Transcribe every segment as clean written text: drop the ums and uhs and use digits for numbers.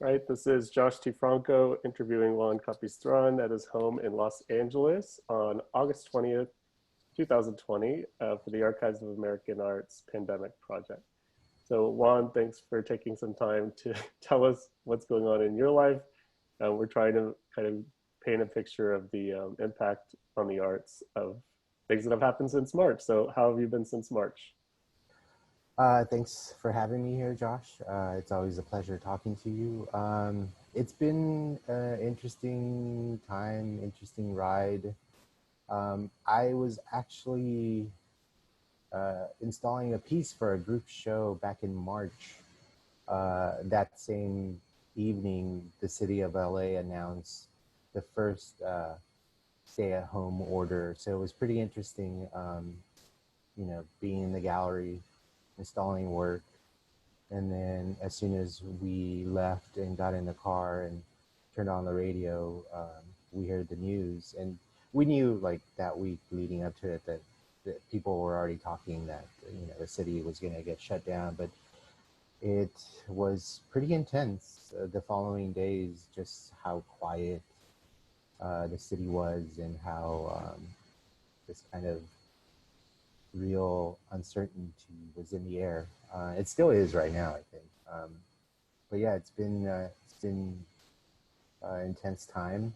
Right, this is Josh Franco interviewing Juan Capistrán at his home in Los Angeles on August 20th, 2020 for the Archives of American Art's Pandemic Project. So Juan, thanks for taking some time to tell us what's going on in your life. We're trying to kind of paint a picture of the impact on the arts of things that have happened since March. So how have you been since March? Thanks for having me here, Josh. It's always a pleasure talking to you. It's been an interesting time, interesting ride. I was actually installing a piece for a group show back in March. That same evening, the city of LA announced the first stay-at-home order. So it was pretty interesting, being in the gallery, installing work, and then as soon as we left and got in the car and turned on the radio, we heard the news, and we knew like that week leading up to it that people were already talking that the city was going to get shut down, but it was pretty intense the following days, just how quiet the city was and how this kind of real uncertainty was in the air. It still is right now, I think. But yeah, it's been intense time.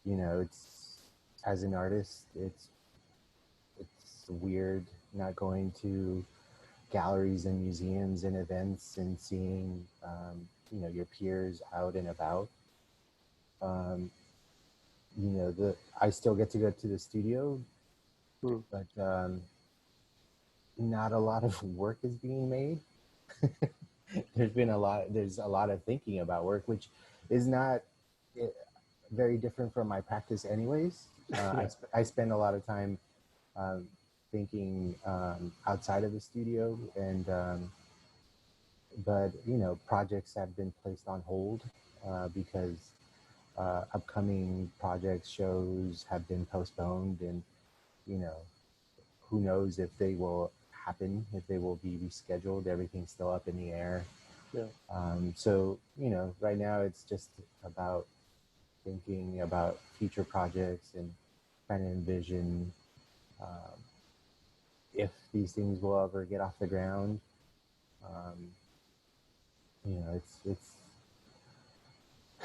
It's as an artist, it's weird not going to galleries and museums and events and seeing your peers out and about. I still get to go to the studio, but not a lot of work is being made. There's a lot of thinking about work, which is not very different from my practice anyways. I spend a lot of time thinking outside of the studio, and but projects have been placed on hold because upcoming projects, shows have been postponed, and who knows if they will happen, if they will be rescheduled. Everything's still up in the air. Yeah. So right now it's just about thinking about future projects and trying to envision if these things will ever get off the ground.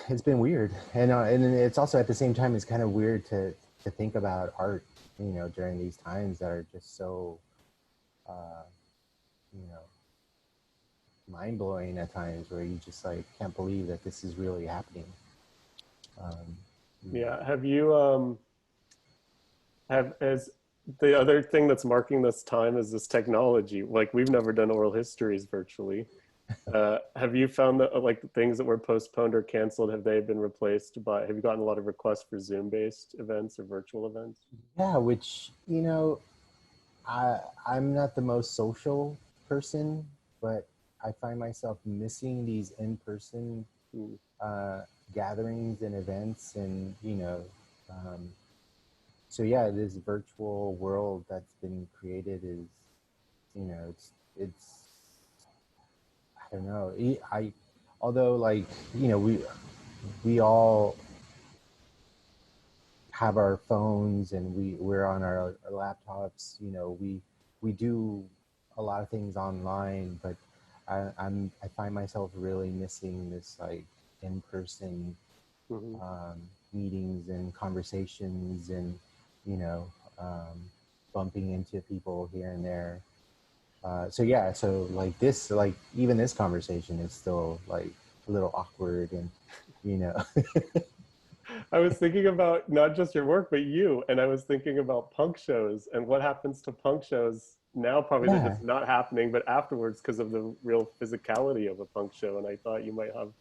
It's been weird, and it's also at the same time it's kind of weird to think about art during these times that are just so mind-blowing at times, where you just like can't believe that this is really happening. Yeah, have you as the other thing that's marking this time is this technology. Like, we've never done oral histories virtually. Have you found that like things that were postponed or canceled, have they been replaced by, have you gotten a lot of requests for Zoom-based events or virtual events? Yeah, which I'm not the most social person, but I find myself missing these in-person gatherings and events, and so yeah, this virtual world that's been created is it's I don't know. Although like we all have our phones and we're on our laptops. We do a lot of things online, but I find myself really missing this like in-person meetings and conversations, and bumping into people here and there. So like this, like even this conversation is still like a little awkward, and I was thinking about not just your work, but you. And I was thinking about punk shows and what happens to punk shows now. Probably they're yeah, just not happening, but afterwards because of the real physicality of a punk show. And I thought you might have.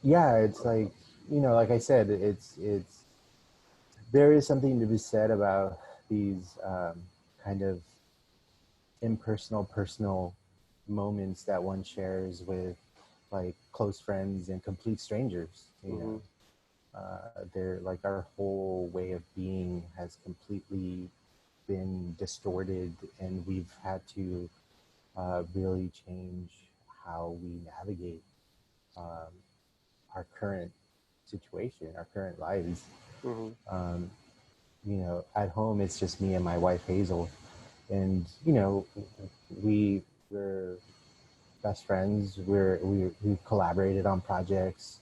yeah. It's like like I said, it's there is something to be said about these kind of impersonal, personal moments that one shares with like close friends and complete strangers. They're like our whole way of being has completely been distorted, and we've had to really change how we navigate um, our current situation, our current lives. Mm-hmm. Um, you know, at home it's just me and my wife Hazel, and you know, we're best friends. We collaborated on projects.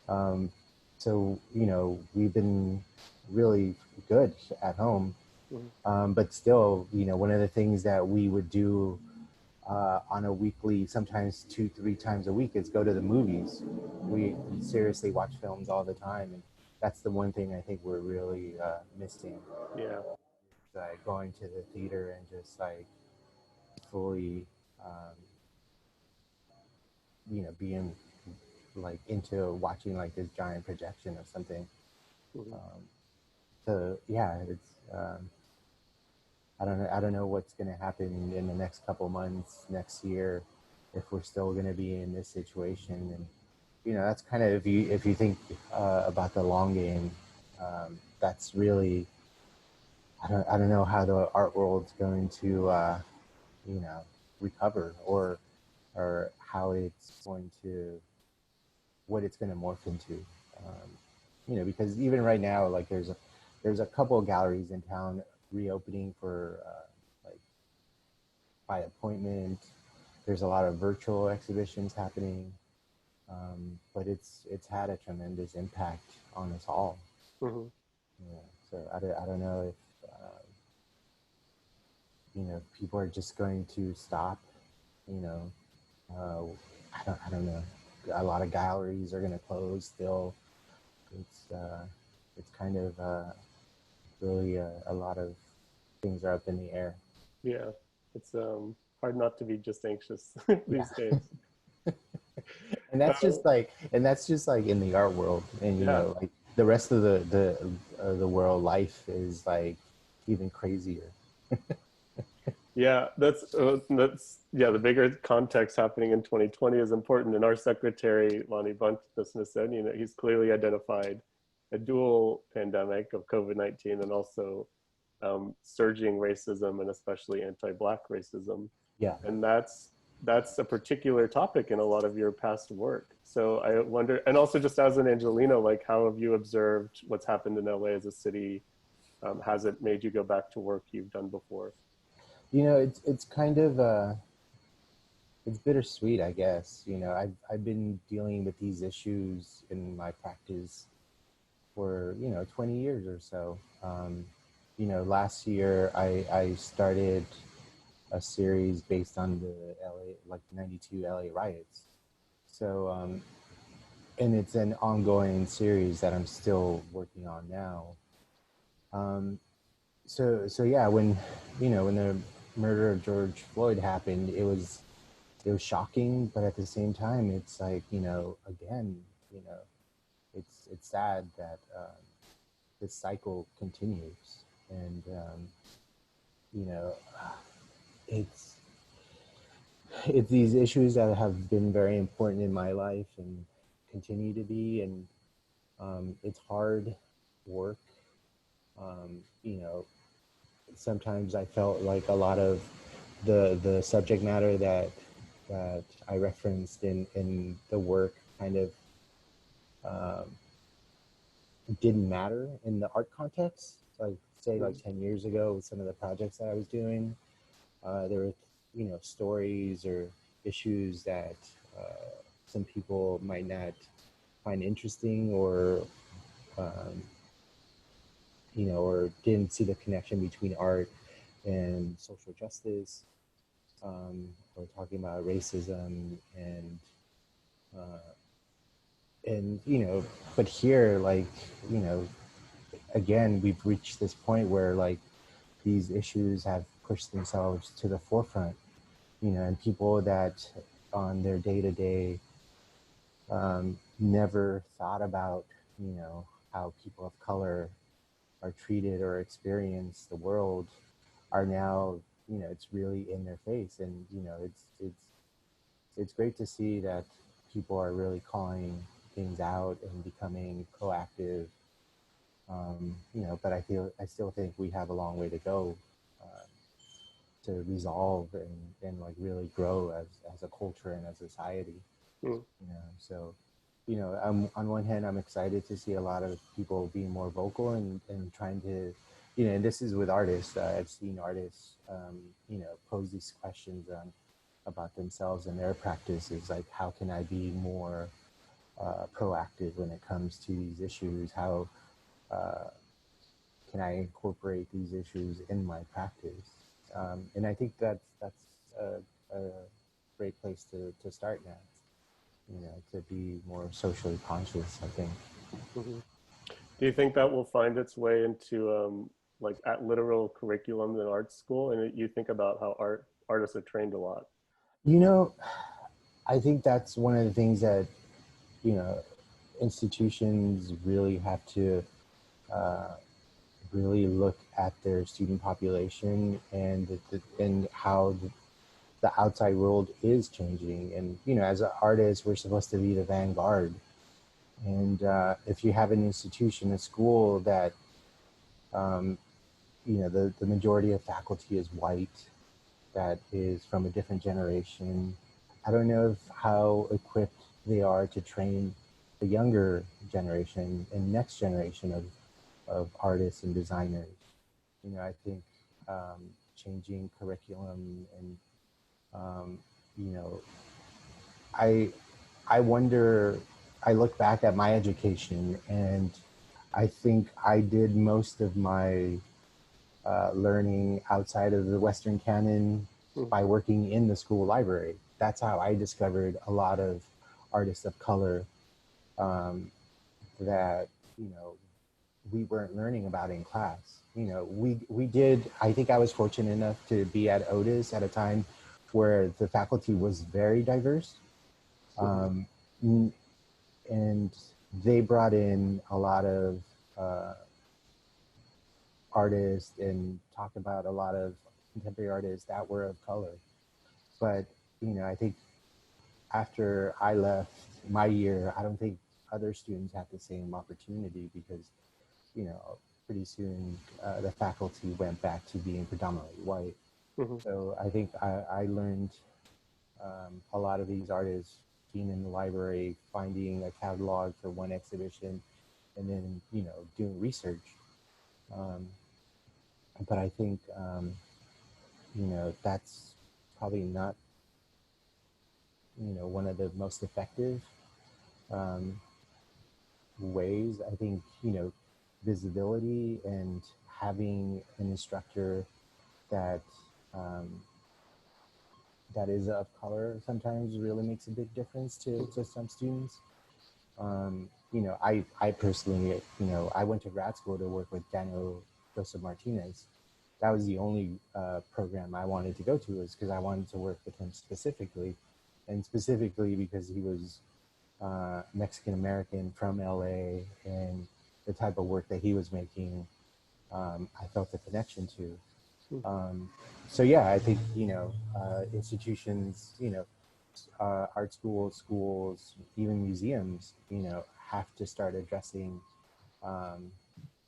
Um, so you know, we've been really good at home. Mm-hmm. But still, you know, one of the things that we would do on a weekly, sometimes 2, 3 times a week, is go to the movies. We seriously watch films all the time, and that's the one thing I think we're really missing. Yeah. Like going to the theater and just like fully, um, you know, being like into watching like this giant projection of something. Mm-hmm. Um, so yeah, it's I don't know what's going to happen in the next couple months, next year, if we're still going to be in this situation. And you know, that's kind of if you think about the long game, that's really I don't know how the art world's going to you know, recover, or how it's going to, what it's going to morph into. Um, you know, because even right now, like there's a couple of galleries in town reopening for like by appointment. There's a lot of virtual exhibitions happening, but it's had a tremendous impact on us all. Mm-hmm. Yeah, so I don't know if you know, people are just going to stop. You know, uh, I don't know. A lot of galleries are going to close still. It's it's kind of really a lot of things are up in the air. Yeah. It's hard not to be just anxious Yeah, these days. Uh, and that's just like in the art world, and you yeah. know, like the rest of the world, life is like even crazier. Yeah, that's yeah. The bigger context happening in 2020 is important. And our secretary Lonnie Bunt, the Smithsonian, he's clearly identified a dual pandemic of COVID-19 and also surging racism and especially anti-Black racism. Yeah. And that's a particular topic in a lot of your past work. So I wonder, and also just as an Angelino, like how have you observed what's happened in LA as a city? Has it made you go back to work you've done before? You know, it's kind of it's bittersweet, I guess. You know, I've been dealing with these issues in my practice for, you know, 20 years or so. You know, last year I started a series based on the LA, like 92 LA riots. So and it's an ongoing series that I'm still working on now. Um, so yeah, when, you know, when the murder of George Floyd happened, it was shocking, but at the same time, it's like, you know, again, you know, it's sad that this cycle continues, and you know, it's it's these issues that have been very important in my life and continue to be, and it's hard work. You know, sometimes I felt like a lot of the subject matter that I referenced in the work kind of um, didn't matter in the art context. Like say like 10 years ago with some of the projects that I was doing, there were, you know, stories or issues that some people might not find interesting, or um, you know, or didn't see the connection between art and social justice, or talking about racism uh, and you know, but here, like, you know, again, we've reached this point where like these issues have pushed themselves to the forefront, you know, and people that on their day to day never thought about, you know, how people of color are treated or experience the world are now, you know, it's really in their face, and you know, it's great to see that people are really calling things out and becoming proactive. You know, but I still think we have a long way to go uh, to resolve and like really grow as a culture and as a society. Mm. So, on one hand, I'm excited to see a lot of people being more vocal and trying to, and this is with artists. I've seen artists, pose these questions about themselves and their practices, like how can I be more proactive when it comes to these issues? How can I incorporate these issues in my practice? And I think that's a great place to start now. To be more socially conscious, I think. Mhm. Do you think that will find its way into like at literal curriculum in art school? And you think about how artists are trained a lot. You know, I think that's one of the things that, you know, institutions really have to uh, really look at their student population and how the outside world is changing. And, as an artist, we're supposed to be the vanguard. And if you have an institution, a school that, um, the majority of faculty is white, that is from a different generation. I don't know how equipped they are to train the younger generation and next generation of artists and designers. I think changing curriculum and, um, you know, I, I wonder, I look back at my education and I think I did most of my learning outside of the Western canon Mm. by working in the school library. That's how I discovered a lot of artists of color um, that we weren't learning about in class. We did. I think I was fortunate enough to be at Otis at a time where the faculty was very diverse, Mhm. um, and they brought in a lot of uh, artists and talked about a lot of contemporary artists that were of color. But, I think after I left my year, I don't think other students had the same opportunity because, you know, pretty soon the faculty went back to being predominantly white. Mhm. So I think I learned a lot of these artists being in the library, finding a catalog for one exhibition, and then, doing research. Um, but I think, that's probably not, one of the most effective um, ways. I think, visibility and having an instructor that um, that is of color sometimes really makes a big difference to some students. I personally, I went to grad school to work with Daniel Joseph Martinez. That was the only program I wanted to go to, was because I wanted to work with him specifically, and specifically because he was Mexican American from LA, and the type of work that he was making, I felt a connection to. Mhm. So yeah, I think institutions, art schools, even museums, have to start addressing um,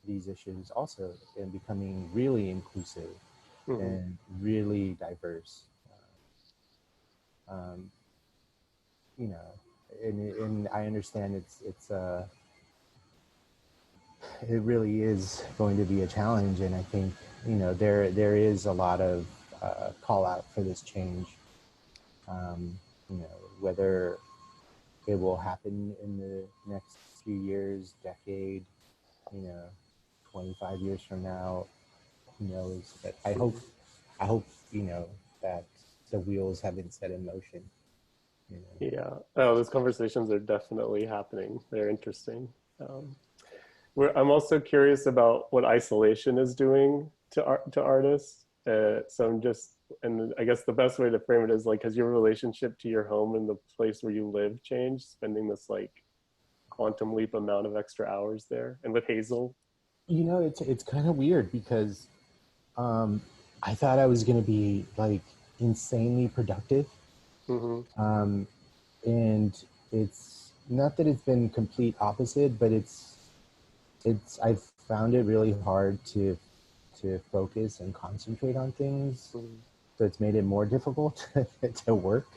these issues also and becoming really inclusive Mhm. and really diverse. Um, you know, and I understand it really is going to be a challenge, and I think there is a lot of call out for this change. Whether it will happen in the next few years, decade, you know, 25 years from now, who knows? But Mhm. I hope, that the wheels have been set in motion. You know. Yeah. Oh, those conversations are definitely happening. They're interesting. Um, I'm also curious about what isolation is doing to artists. So I'm just, and I guess the best way to frame it is like, has your relationship to your home and the place where you live changed, spending this like quantum leap amount of extra hours there? And with Hazel. It's kind of weird because um, I thought I was going to be like insanely productive, Mm-hmm. um, and it's not that it's been complete opposite, but it's I've found it really hard to focus and concentrate on things, Mm-hmm. so it's made it more difficult to work.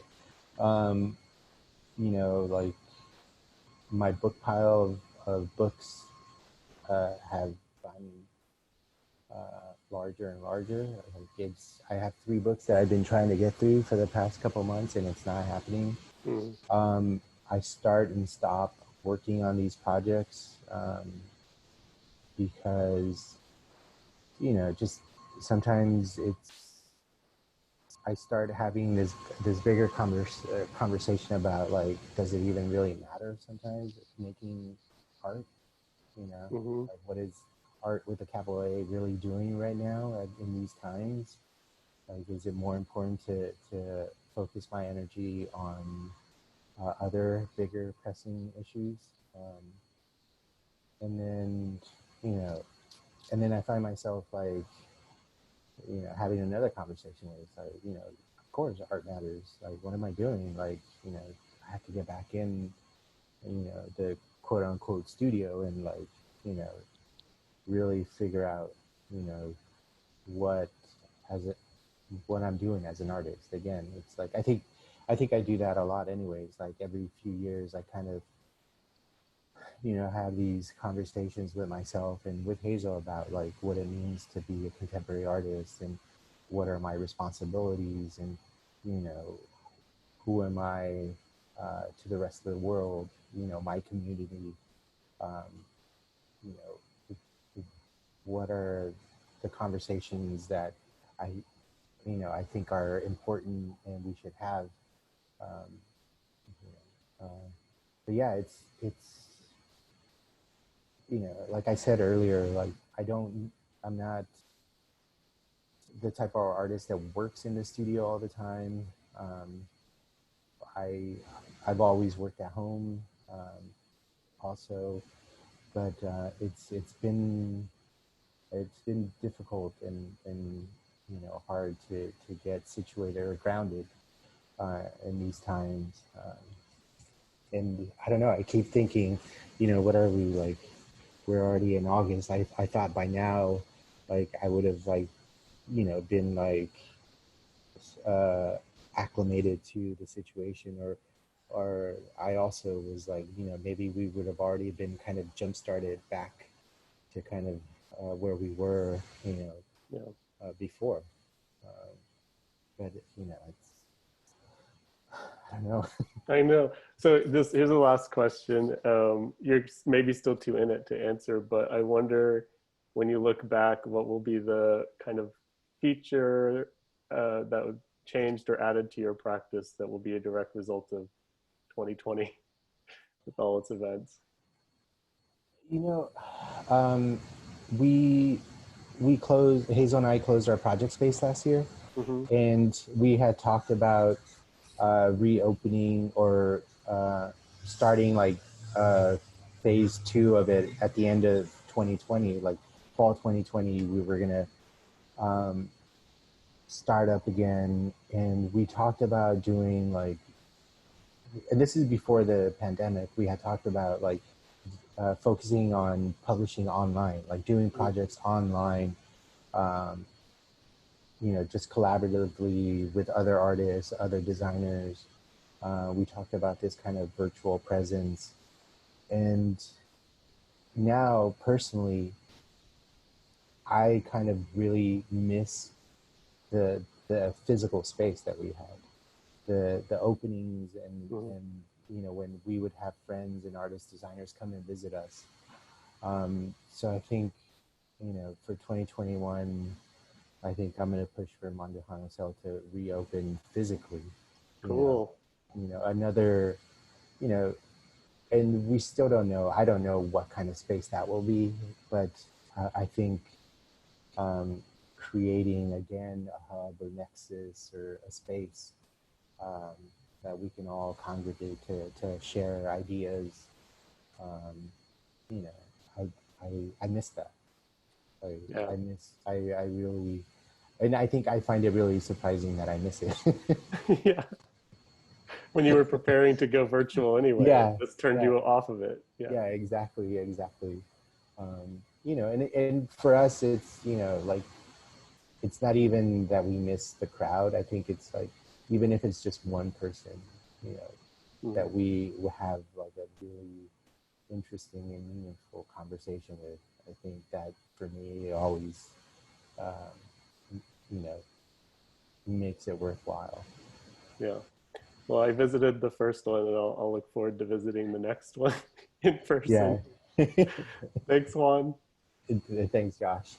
Um, like my book pile of books have gotten larger and larger. Like I have 3 books that I've been trying to get through for the past couple months, and it's not happening. Mm. I start and stop working on these projects because, just sometimes I start having this bigger conversation about, like, does it even really matter sometimes making art? Mm-hmm. Like, what is art with a capital A really doing right now in these times? Like, is it more important to focus my energy on other bigger pressing issues? And then, you know, and then I find myself, like, having another conversation where it's like, of course art matters. Like, what am I doing? Like, I have to get back in, the quote unquote studio and, like, you know, really figure out, what as it what I'm doing as an artist. Again, it's like I think I do that a lot anyways. Like, every few years I kind of, have these conversations with myself and with Hazel about, like, what it means to be a contemporary artist, and what are my responsibilities, and, you know, who am I to the rest of the world, my community, um, you know, what are the conversations that I, I think are important and we should have. Um, you but yeah, it's like I said earlier, like, I'm not the type of artist that works in the studio all the time. Um, I I've always worked at home, also, but it's been difficult and hard to get situated or grounded in these times. And I don't know. I keep thinking, what are we, like? We're already in August. I thought by now, like, I would have, like, been, like, uh, acclimated to the situation, or I also was like, maybe we would have already been kind of jump started back to kind of where we were, Yeah. before. Uh, but it's, I don't know. I know. So here's the last question. You're maybe still too in it to answer, but I wonder, when you look back, what will be the kind of feature that would changed or added to your practice that will be a direct result of 2020 with all its events? You know, um, we we closed Hazel and I closed our project space last year, Mm-hmm. and we had talked about reopening, or starting, like, phase 2 of it at the end of 2020, like fall 2020. We were gonna um, start up again, and we talked about doing, like, and this is before the pandemic. We had talked about, like, focusing on publishing online, like doing projects online, um, just collaboratively with other artists, other designers. We talked about this kind of virtual presence. And now, personally, I kind of really miss the physical space that we had, the openings, Mm-hmm. and when we would have friends and artists, designers come and visit us. So I think, for 2021, I think I'm going to push for Mandahana Cell to reopen physically. You know, Cool. another, you know, and we still don't know. I don't know what kind of space that will be, but I think creating again a hub or nexus or a space um, that we can all congregate to share ideas. Um, you know, I miss that. Yeah. I really, and I think I find it really surprising that I miss it. Yeah. When you were preparing to go virtual anyway, Yeah, this turned yeah, you off of it. Yeah. yeah, exactly. And for us, it's, like, it's not even that we miss the crowd. I think it's like, even if it's just one person, you know, that we will have like a really interesting and meaningful conversation with. I think that for me, it always, you know, makes it worthwhile. Yeah. Well, I visited the first one, and I'll look forward to visiting the next one in Yeah. person. Thanks, Juan. Thanks, Josh.